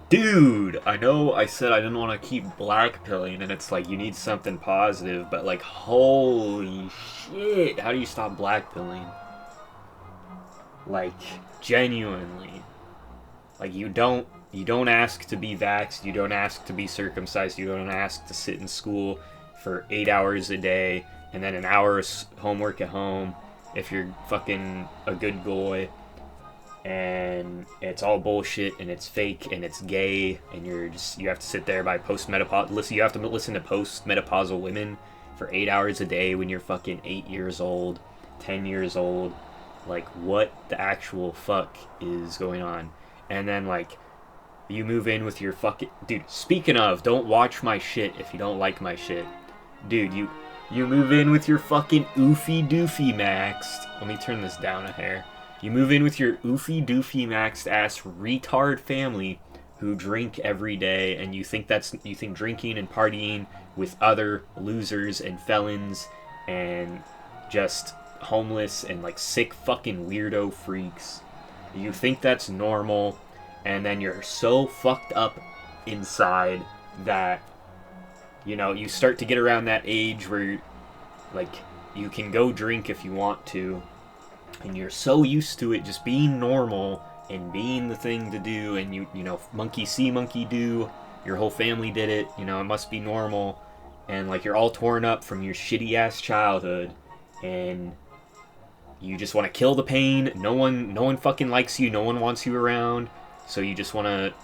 Dude, I know I said I didn't want to keep blackpilling, and it's like you need something positive, but like, holy shit, how do you stop blackpilling? Like, genuinely. Like, you don't ask to be vaxxed, you don't ask to be circumcised, you don't ask to sit in school for 8 hours a day, and then an hour's homework at home if you're fucking a good boy, and it's all bullshit and it's fake and it's gay, and you have to sit there by you have to listen to post-menopausal women for 8 hours a day when you're fucking 8 years old, 10 years old. Like, what the actual fuck is going on? And then like you move in with your fucking dude. Speaking of, don't watch my shit if you don't like my shit, dude. You move in with your fucking oofy doofy maxed. Let me turn this down a hair. You move in with your oofy doofy maxed ass retard family who drink every day, and you think drinking and partying with other losers and felons and just homeless and like sick fucking weirdo freaks. You think that's normal, and then you're so fucked up inside that you start to get around that age where like you can go drink if you want to, and you're so used to it just being normal and being the thing to do, and monkey see monkey do, your whole family did it, it must be normal, and like you're all torn up from your shitty ass childhood, and you just want to kill the pain. No one fucking likes you, no one wants you around, so you just want to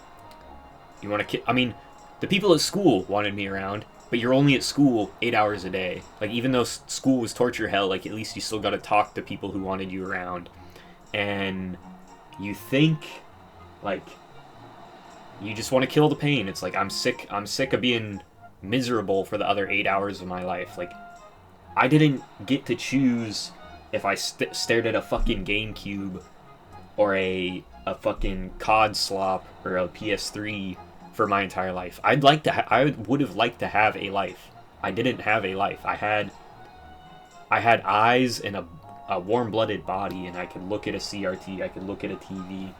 I mean, the people at school wanted me around, but you're only at school 8 hours a day. Like, even though school was torture hell, like, at least you still got to talk to people who wanted you around. And you think, like, you just want to kill the pain. It's like, I'm sick of being miserable for the other 8 hours of my life. Like, I didn't get to choose if I stared at a fucking GameCube or a fucking COD slop or a PS3 for my entire life. I would have liked to have a life. I didn't have a life. I had eyes and a warm-blooded body, and I could look at a CRT, I could look at a TV,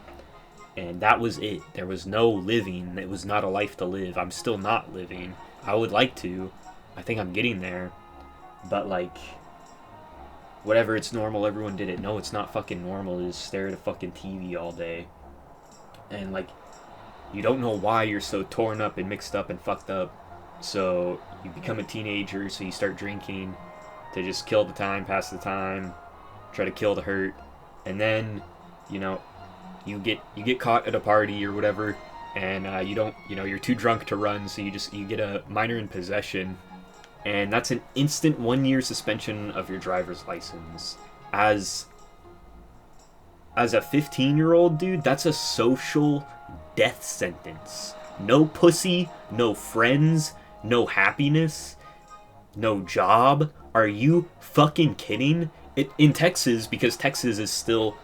and that was it. There was no living. It was not a life to live. I'm still not living. I would like to. I think I'm getting there. But like, whatever, it's normal, everyone did it. No, it's not fucking normal to just stare at a fucking TV all day. And like, you don't know why you're so torn up and mixed up and fucked up. So you become a teenager, so you start drinking to just kill the time, pass the time, try to kill the hurt. And then, you get caught at a party or whatever, and you're too drunk to run, so you get a minor in possession, and that's an instant 1-year suspension of your driver's license. As a 15-year-old, dude, that's a social death sentence. No pussy, no friends, no happiness, no job. Are you fucking kidding? In Texas, because Texas is still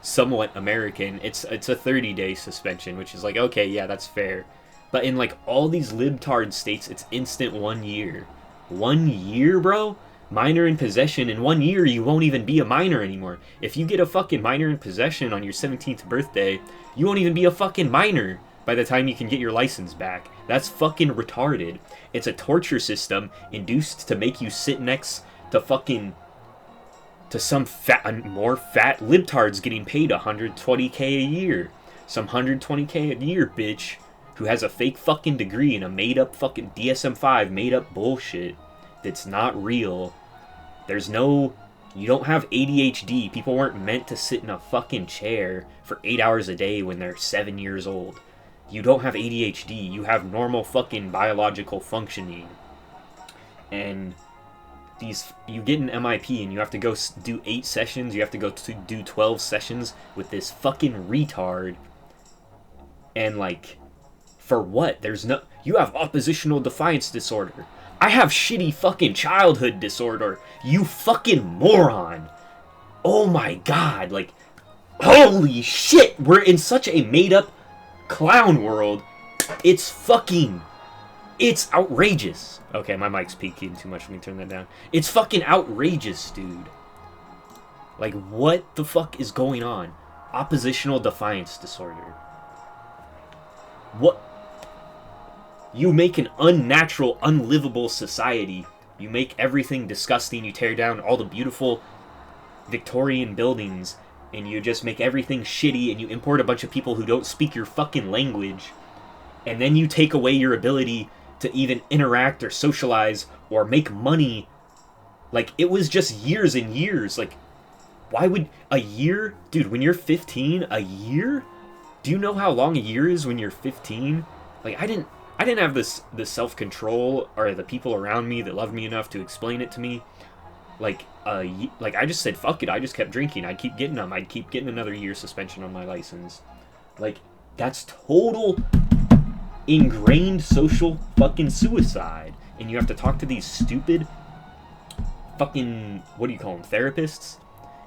somewhat American, it's a 30-day suspension, which is like, okay, yeah, that's fair. But in like all these libtard states, it's instant 1 year. 1 year, bro? Minor in possession, in 1 year you won't even be a minor anymore. If you get a fucking minor in possession on your 17th birthday, you won't even be a fucking minor by the time you can get your license back. That's fucking retarded. It's a torture system induced to make you sit next to some more fat libtards getting paid $120K a year. Some $120K a year, bitch, who has a fake fucking degree and a made up fucking DSM-5 made up bullshit that's not real. You don't have ADHD. People weren't meant to sit in a fucking chair for 8 hours a day when they're 7 years old. You don't have ADHD. You have normal fucking biological functioning. And you get an MIP and you have to go do 8 sessions. You have to go do 12 sessions with this fucking retard. And like, for what? You have oppositional defiance disorder. I have shitty fucking childhood disorder. You fucking moron. Oh my god, like, holy shit, we're in such a made up clown world. It's outrageous. Okay, my mic's peaking too much. Let me turn that down. It's fucking outrageous, dude. Like, what the fuck is going on? Oppositional defiance disorder. What? You make an unnatural, unlivable society. You make everything disgusting. You tear down all the beautiful Victorian buildings, and you just make everything shitty, and you import a bunch of people who don't speak your fucking language, and then you take away your ability to even interact or socialize or make money. Like, it was just years and years. Like, why would a year? Dude, when you're 15, a year? Do you know how long a year is when you're 15? Like, I didn't have the self-control or the people around me that loved me enough to explain it to me. Like I just said, fuck it. I just kept drinking. I'd keep getting them. I'd keep getting another year suspension on my license. Like, that's total ingrained social fucking suicide. And you have to talk to these stupid fucking, what do you call them, therapists?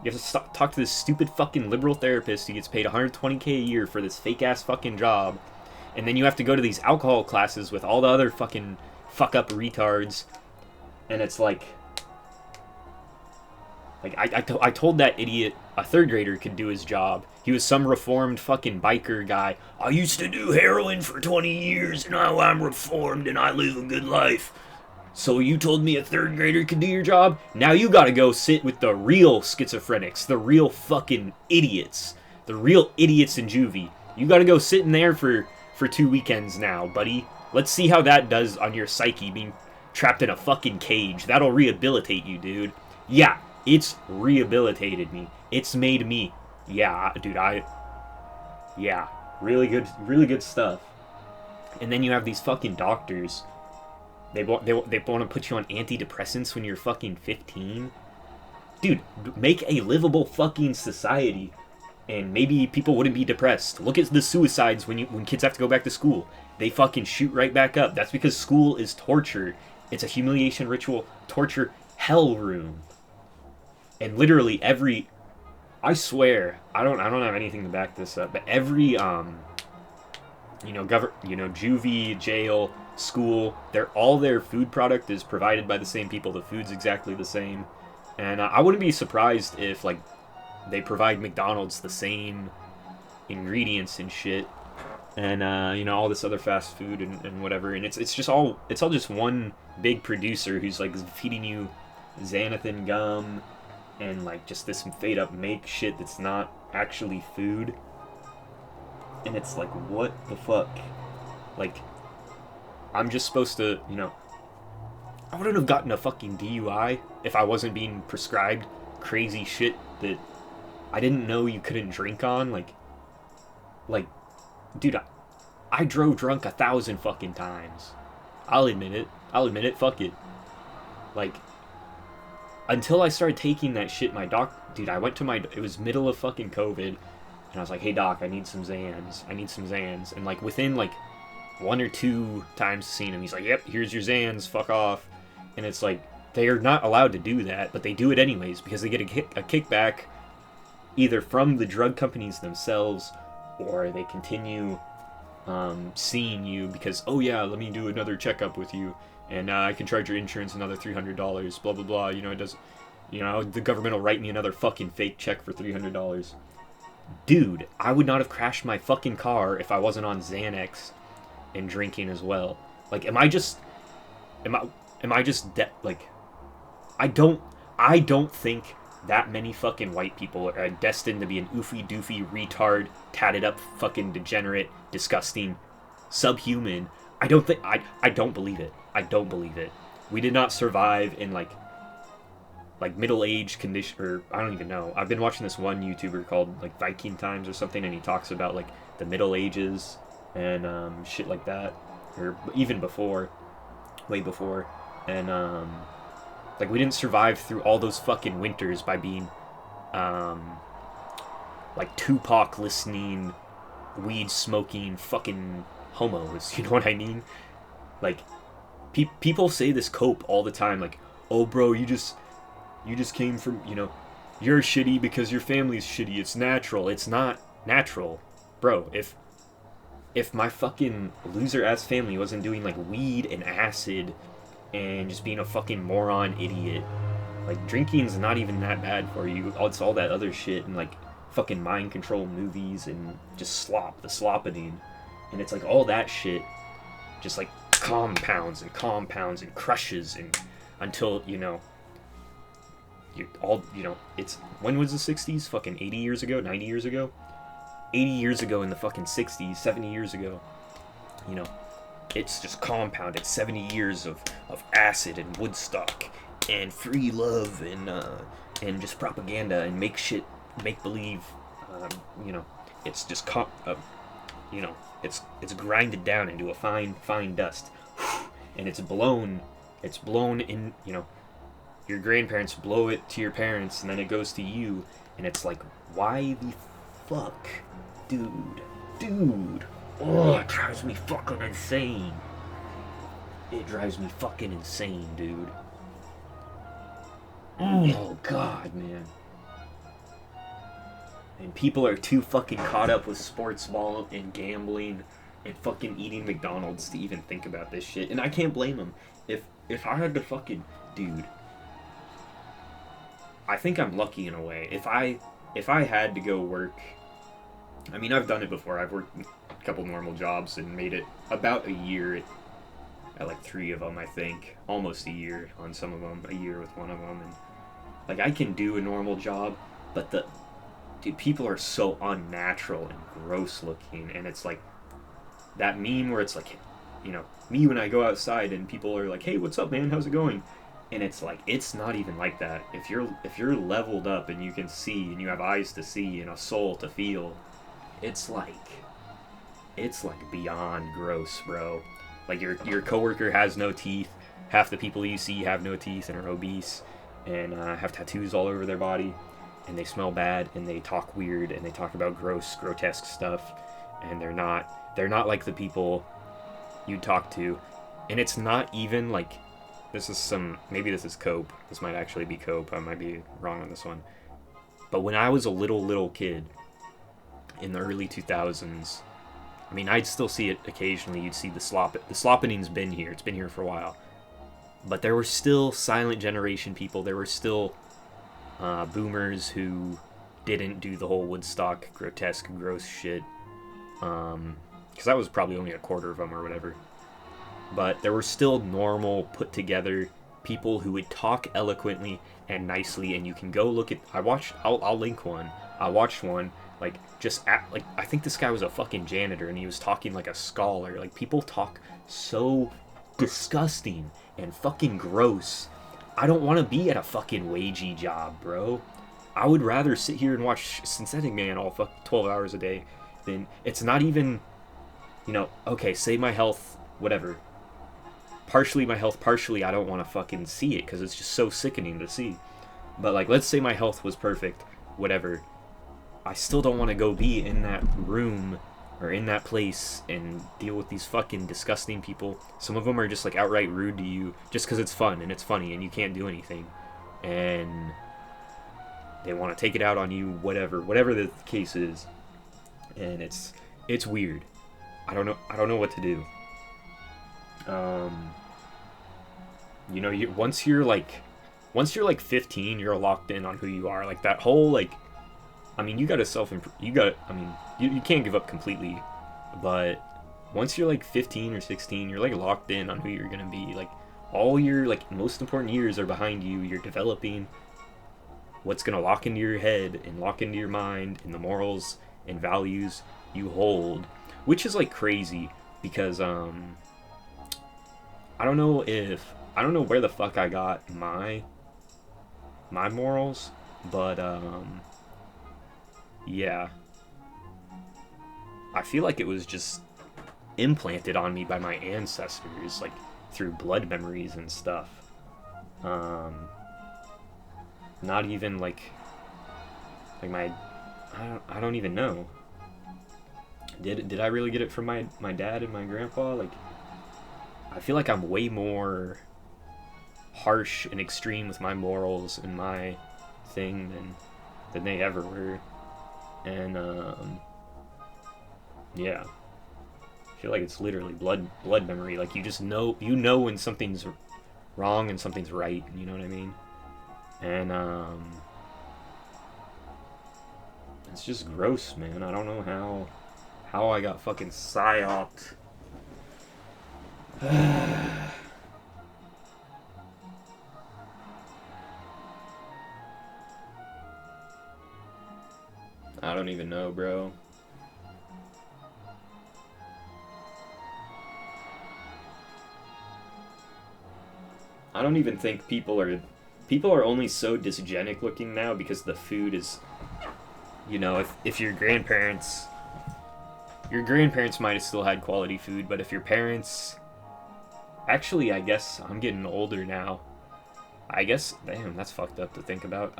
You have to talk to this stupid fucking liberal therapist who gets paid $120K a year for this fake-ass fucking job. And then you have to go to these alcohol classes with all the other fucking fuck-up retards. And it's like I told that idiot a third grader could do his job. He was some reformed fucking biker guy. I used to do heroin for 20 years, and now I'm reformed, and I live a good life. So you told me a third grader could do your job? Now you gotta go sit with the real schizophrenics, the real fucking idiots. The real idiots in juvie. You gotta go sit in there for 2 weekends now, buddy. Let's see how that does on your psyche, being trapped in a fucking cage. That'll rehabilitate you, dude. Yeah, it's rehabilitated me. It's made me. Yeah, dude, yeah, really good stuff. And then you have these fucking doctors. They want to put you on antidepressants when you're fucking 15. Dude, make a livable fucking society, and maybe people wouldn't be depressed. Look at the suicides when kids have to go back to school. They fucking shoot right back up. That's because school is torture. It's a humiliation ritual, torture hell room. And literally I swear, I don't have anything to back this up, but every juvie, jail, school, all their food product is provided by the same people. The food's exactly the same. And I wouldn't be surprised if, like, they provide McDonald's the same ingredients and shit, and all this other fast food and whatever, and it's all just one big producer who's like feeding you xanthan gum and like just this made up make shit that's not actually food. And it's like, what the fuck? Like, I'm just supposed to, I wouldn't have gotten a fucking DUI if I wasn't being prescribed crazy shit that I didn't know you couldn't drink on. Like, dude, I drove drunk 1,000 fucking times. I'll admit it, fuck it. Like, until I started taking that shit, dude, it was middle of fucking COVID, and I was like, hey doc, I need some Zans. And like, within like 1 or 2 times seeing him, he's like, yep, here's your Zans, fuck off. And it's like, they are not allowed to do that, but they do it anyways, because they get a kickback either from the drug companies themselves, or they continue seeing you because, oh yeah, let me do another checkup with you, and I can charge your insurance another $300, blah blah blah. The government will write me another fucking fake check for $300. Dude, I would not have crashed my fucking car if I wasn't on Xanax and drinking as well. Like, am I just like, I don't think that many fucking white people are destined to be an oofy doofy retard, tatted up fucking degenerate, disgusting, subhuman. I don't believe it. I don't believe it. We did not survive in like middle-aged condition, or I don't even know. I've been watching this one YouTuber called like Viking Times or something, and he talks about like the Middle Ages and shit like that, or even before, way before, and like, we didn't survive through all those fucking winters by being like Tupac listening, weed smoking fucking homos. You know what I mean? Like, people say this cope all the time, like, oh bro, you just came from, you're shitty because your family's shitty. It's natural. It's not natural, bro. If my fucking loser ass family wasn't doing like weed and acid and just being a fucking moron idiot, like, drinking's not even that bad for you. It's all that other shit and like fucking mind control movies and just the sloppening. And it's like all that shit just like compounds and compounds and crushes and until, you know, you all, you know, it's, when was the 60s? Fucking 80 years ago, 90 years ago? 80 years ago in the fucking 60s, 70 years ago, you know, it's just compounded 70 years of acid and Woodstock and free love and just propaganda and make believe, you know, it's just you know, it's grinded down into a fine dust, and it's blown in, you know, your grandparents blow it to your parents, and then it goes to you, and it's like, why the fuck, dude, oh, it drives me fucking insane. It drives me fucking insane, dude. Oh god, man. And people are too fucking caught up with sports ball and gambling and fucking eating McDonald's to even think about this shit. And I can't blame them. If I had to fucking, dude, I think I'm lucky in a way. If I had to go work, I mean, I've done it before. I've worked a couple normal jobs and made it about a year at like 3 of them, I think. Almost a year on some of them, a year with one of them. And like, I can do a normal job, but dude, people are so unnatural and gross looking, and it's like that meme where it's like, you know, me when I go outside and people are like, hey, what's up, man, how's it going? And it's like, it's not even like that. If you're leveled up and you can see and you have eyes to see and a soul to feel, it's like beyond gross, bro. Like your coworker has no teeth. Half the people you see have no teeth and are obese and have tattoos all over their body, and they smell bad and they talk weird and they talk about grotesque stuff, and they're not like the people you'd talk to. And it's not even like, maybe this is cope. This might actually be cope. I might be wrong on this one. But when I was a little kid in the early 2000s, I mean, I'd still see it occasionally. You'd see the sloppening's been here. It's been here for a while. But there were still silent generation people. There were still boomers who didn't do the whole Woodstock grotesque gross shit. Because that was probably only a quarter of them or whatever. But there were still normal, put together people who would talk eloquently and nicely, and you can go look at, I'll link one. I watched one, like, I think this guy was a fucking janitor, and he was talking like a scholar. Like, people talk so disgusting and fucking gross. I don't want to be at a fucking wagey job, bro. I would rather sit here and watch Synthetic Man all 12 hours a day than, it's not even, you know, okay, say my health, whatever. Partially my health, partially I don't want to fucking see it because it's just so sickening to see. But like, let's say my health was perfect, whatever. I still don't want to go be in that room or in that place and deal with these fucking disgusting people. Some of them are just like outright rude to you just because it's fun and it's funny and you can't do anything. And they want to take it out on you, whatever the case is. And it's weird. I don't know what to do. You know, once you're like 15, you're locked in on who you are. Like that whole, like, I mean, you can't give up completely, but once you're like 15 or 16, you're like locked in on who you're gonna be. Like, all your like most important years are behind you. You're developing what's gonna lock into your head and lock into your mind and the morals and values you hold, which is like crazy because I don't know where the fuck I got my morals, but yeah, I feel like it was just implanted on me by my ancestors, like through blood memories and stuff. Not even like my, I don't even know. Did I really get it from my dad and my grandpa? Like, I feel like I'm way more harsh and extreme with my morals and my thing than they ever were. And yeah, I feel like it's literally blood memory. Like, you just know when something's wrong and something's right. You know what I mean? And it's just gross, man. I don't know How I got fucking psyoped. I don't even know, bro. I don't even think people are only so dysgenic looking now because the food is, you know, if your grandparents might have still had quality food, but if your parents, actually, I guess I'm getting older now. I guess, damn, that's fucked up to think about.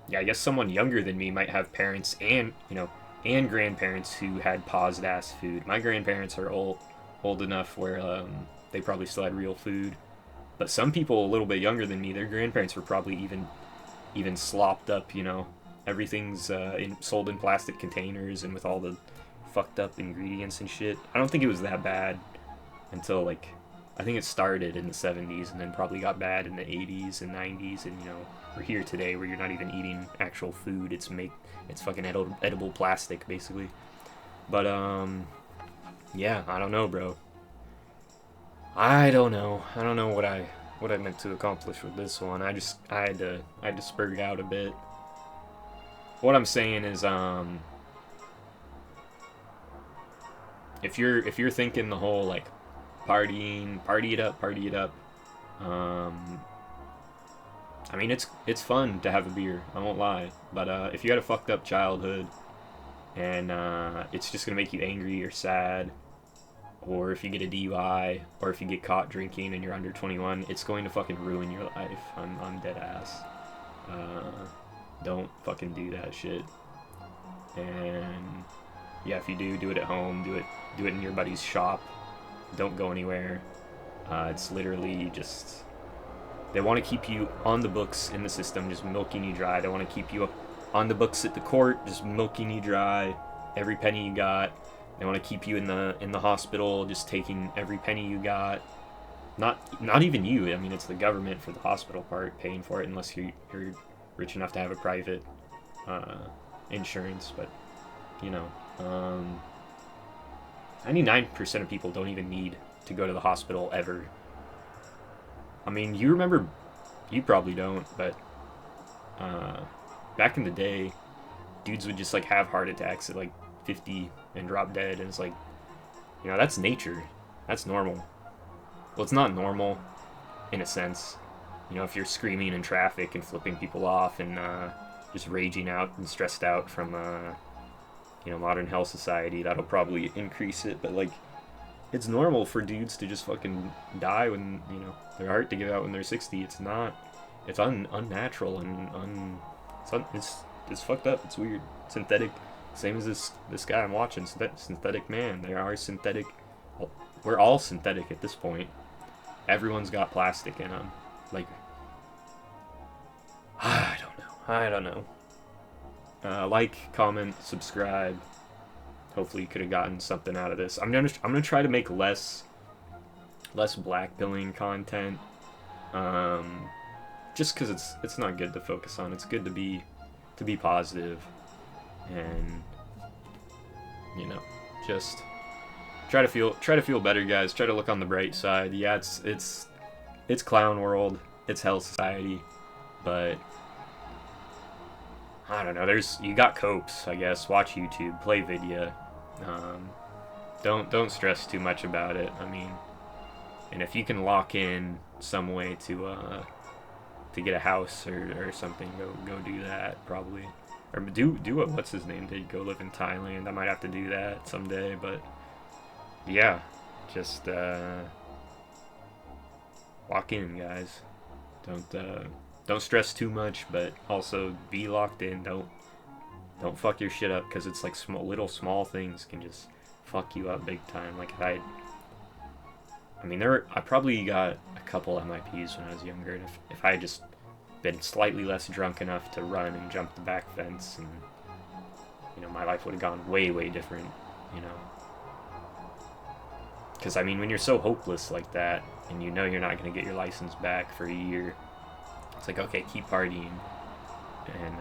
Yeah, I guess someone younger than me might have parents and, you know, and grandparents who had paused ass food. My grandparents are old enough where they probably still had real food. But some people a little bit younger than me, their grandparents were probably even slopped up, you know. Everything's sold in plastic containers and with all the fucked up ingredients and shit. I don't think it was that bad until, like, I think it started in the 70s and then probably got bad in the 80s and 90s, and, you know, we're here today where you're not even eating actual food. It's fucking edible plastic, basically. But, yeah, I don't know, bro. I don't know what I meant to accomplish with this one. I had to spurg out a bit. What I'm saying is, if you're thinking the whole, like, party it up, I mean, it's fun to have a beer, I won't lie, but if you had a fucked up childhood and it's just gonna make you angry or sad, or if you get a DUI, or if you get caught drinking and you're under 21, it's going to fucking ruin your life. I'm dead ass. Don't fucking do that shit. And yeah, if you do it at home. Do it in your buddy's shop. Don't go anywhere. It's literally just, they want to keep you on the books in the system, just milking you dry. They want to keep you on the books at the court, just milking you dry, every penny you got. They want to keep you in the hospital, just taking every penny you got. Not even you. I mean, it's the government for the hospital part paying for it, unless you're rich enough to have a private insurance. But you know, 99% of people don't even need to go to the hospital ever. I mean, you probably don't, but back in the day, dudes would just, like, have heart attacks at, like, 50 and drop dead, and it's like, you know, that's nature. That's normal. Well, it's not normal in a sense. You know, if you're screaming in traffic and flipping people off and just raging out and stressed out from, you know, modern health society, that'll probably increase it. But, like, it's normal for dudes to just fucking die when, you know, their heart to give out when they're 60. It's not. It's unnatural and it's fucked up. It's weird. Synthetic. Same as this guy I'm watching. Synthetic man. There are synthetic. We're all synthetic at this point. Everyone's got plastic in them. Like, I don't know. Like, comment, subscribe. Hopefully you could have gotten something out of this. I'm gonna try to make less blackpilling content. Just because it's not good to focus on. It's good to be positive, and, you know, just try to feel better, guys. Try to look on the bright side. Yeah, it's clown world. It's hell society, but I don't know. You got copes, I guess. Watch YouTube, play video. Don't stress too much about it. I mean, and if you can lock in some way to get a house or something, go do that probably. Or do what what's his name did. Go live in Thailand. I might have to do that someday, but yeah, just lock in, guys. Don't stress too much, but also be locked in. Don't fuck your shit up, because it's like little small things can just fuck you up big time. Like, I probably got a couple MIPs when I was younger, and if I had just been slightly less drunk enough to run and jump the back fence, and, you know, my life would have gone way, way different, you know. Because, I mean, when you're so hopeless like that, and you know you're not going to get your license back for a year, it's like, okay, keep partying, and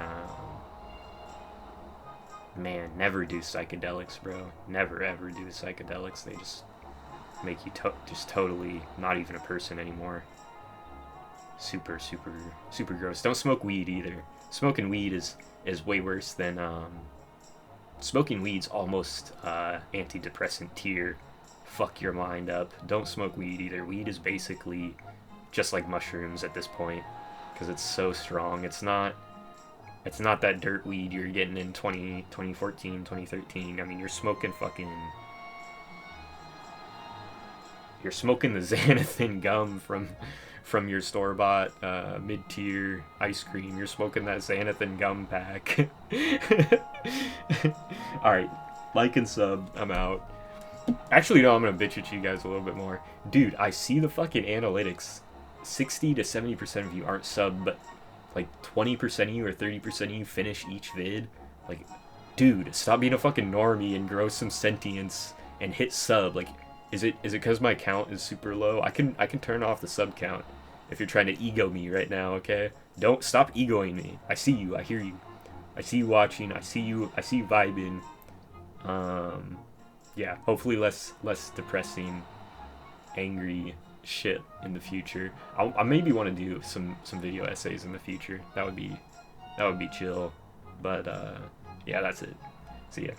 Man, never do psychedelics, bro. Never ever do psychedelics. They just make you just totally not even a person anymore. Super, super, super gross. Don't smoke weed either. Smoking weed is way worse than smoking weed's almost antidepressant tier. Fuck your mind up. Don't smoke weed either. Weed is basically just like mushrooms at this point because it's so strong. It's not that dirt weed you're getting in 2014, 2013. I mean, you're smoking the xanathan gum from your store-bought mid-tier ice cream. You're smoking that xanathan gum pack. Alright, like and sub. I'm out. Actually, no, I'm gonna bitch at you guys a little bit more. Dude, I see the fucking analytics. 60 to 70% of you aren't sub, but like 20% of you or 30% of you finish each vid. Like, dude, stop being a fucking normie and grow some sentience and hit sub. Like, is it because my count is super low? I can turn off the sub count if you're trying to ego me right now, okay? Don't stop egoing me. I see you, I hear you. I see you watching, I see you vibing. Yeah, hopefully less depressing, angry shit in the future. I maybe want to do some video essays in the future. That would be chill. But yeah, that's it. See ya.